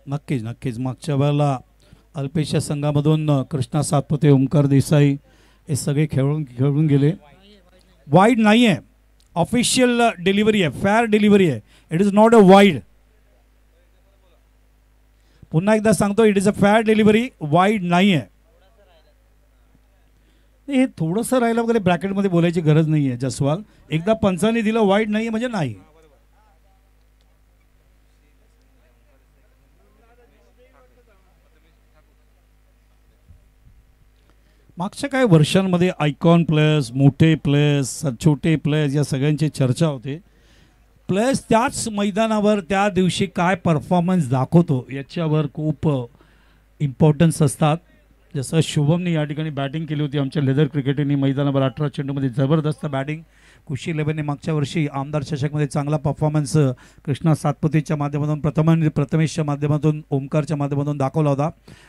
नक्कीच नक्कीच मागच्या वेळेला अल्पेशा संघामधून कृष्णा सातपुते, ओमकार देसाई हे सगळे खेळून गेले. वाईड नाही आहे, ऑफिशियल डिलिव्हरी आहे, फेअर डिलिव्हरी आहे. It is not a wide. पुन्हा एकदा सांगतो, it is a fair delivery, wide नाही आहे. हे थोडंसं राहिलं वगैरे ब्रॅकेटमध्ये बोलायची गरज नाही आहे. जसवाल एकदा पंचाने दिलं वाईड नाही म्हणजे नाही. मागच्या काही वर्षांमध्ये आयकॉन प्लेयर्स, मोठे प्लेयर्स, छोटे प्लेयर्स या सगळ्यांची चर्चा होते. प्लेयर्स त्याच मैदानावर त्या दिवशी काय परफॉर्मन्स दाखवतो याच्यावर खूप इम्पॉर्टन्स असतात. जसं शुभमने या ठिकाणी बॅटिंग केली होती आमच्या लेदर क्रिकेटनी मैदानावर 18 चेंडूमध्ये जबरदस्त बॅटिंग. खुशी 11ने मागच्या वर्षी आमदार चषकमध्ये चांगला परफॉर्मन्स कृष्णा सातपुतेच्या माध्यमातून, प्रथमेशच्या माध्यमातून, ओमकारच्या माध्यमातून दाखवला होता.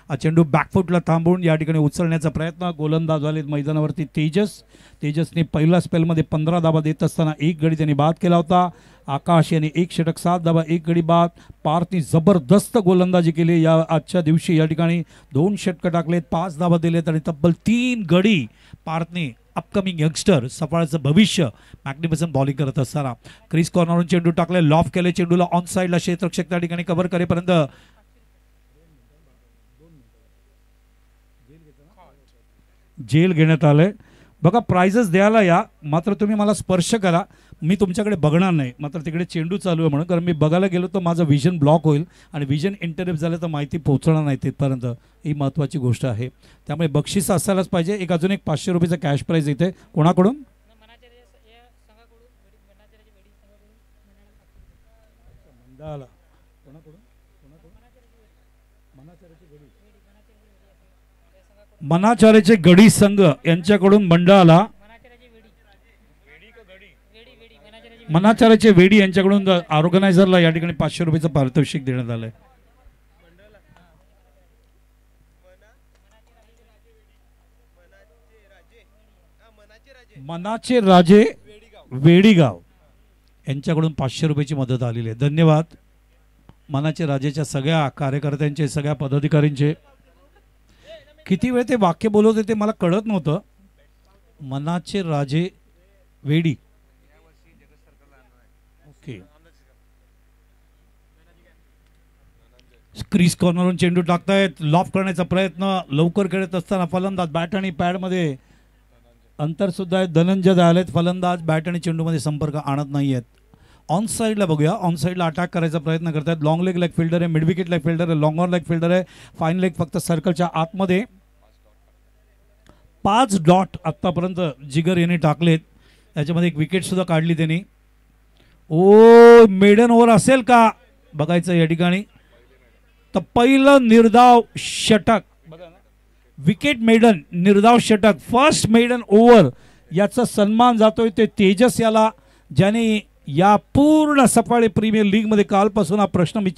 हा चेंडू बॅकफुटला थांबवून या ठिकाणी उचलण्याचा प्रयत्न. गोलंदाज झाले मैदानावरती तेजसने पहिल्या स्पेलमध्ये 15 धावा देत असताना एक गडी त्यांनी बाद केला होता. आकाश यांनी 1 षटक 7 धावा 1 गडी बाद. पार्थने जबरदस्त गोलंदाजी केली या आजच्या दिवशी. या ठिकाणी 2 षटकं टाकलेत, 5 धावा दिलेत आणि तब्बल 3 गडी पार्थने. अपकमिंग यंगस्टर, सफाळचं भविष्य, मॅग्निफिसंट बॉलिंग करत असताना क्रीज कॉर्नरवरून चेंडू टाकले, लॉफ केले चेंडूला ऑन साईडला. क्षेत्ररक्षक त्या ठिकाणी कव्हर करेपर्यंत जेल घेण्यात आलंय. बघा प्राइजेस द्यायला या, मात्र तुम्ही मला स्पर्श करा, मी तुमच्याकडे बघणार नाही. मात्र तिकडे चेंडू चालू आहे म्हणून, कारण मी बघायला गेलो तर माझं विजन ब्लॉक होईल आणि विजन इंटरप्ट झालं तर माहिती पोहोचणार नाही तिथपर्यंत. ही महत्त्वाची गोष्ट आहे. त्यामुळे बक्षीस असायलाच पाहिजे. अजून एक 500 रुपयाचा कॅश प्राईज इथे कोणाकडून? मनाचार्याचे गडी संघ यांच्याकडून मंडळाला, मनाचार्याचे वेडी यांच्याकडून ऑर्गनायझरला या ठिकाणी 500 रुपयाचं पारितोषिक देण्यात आलंय. मनाचे राजे वेडीगाव यांच्याकडून 500 रुपयाची मदत आलेली आहे. धन्यवाद मनाचे राजेच्या सगळ्या कार्यकर्त्यांचे, सगळ्या पदाधिकाऱ्यांचे. किती वेळ ते वाक्य बोलत होते ते मला कळत नव्हतं. मनाचे राजे वेडी, ओके. क्रीज कॉर्नरवरून चेंडू टाकतायत, लॉफ करण्याचा प्रयत्न लवकर करत असताना फलंदाज बॅट आणि पॅडमध्ये अंतर सुद्धा आहे. धनंजय आलेत फलंदाज, बॅट आणि चेंडूमध्ये संपर्क आणत नाही आहेत. ऑन साईडला बघूया, ऑन साईडला अटॅक करायचा प्रयत्न करतात. लॉंग लेग फिल्डर आहे, मिड विकेट लेग फिल्डर आहे, लॉंग ऑन लेग फिल्डर आहे. फाईन लेग फक्त सर्कलच्या आतमध्ये. 5 डॉट आत्तापर्यंत जिगर यांनी टाकलेत. त्याच्यामध्ये एक विकेट सुद्धा काढली त्यांनी. ओ मेडन ओव्हर असेल का बघायचं या ठिकाणी. तर पहिलं निर्धाव षटक, विकेट मेडन निर्धाव षटक, फर्स्ट मेडन ओव्हर, याचा सन्मान जातोय ते तेजस याला, ज्याने या पूर्ण सफाळे प्रीमियर लीगमध्ये कालपासून हा प्रश्न मी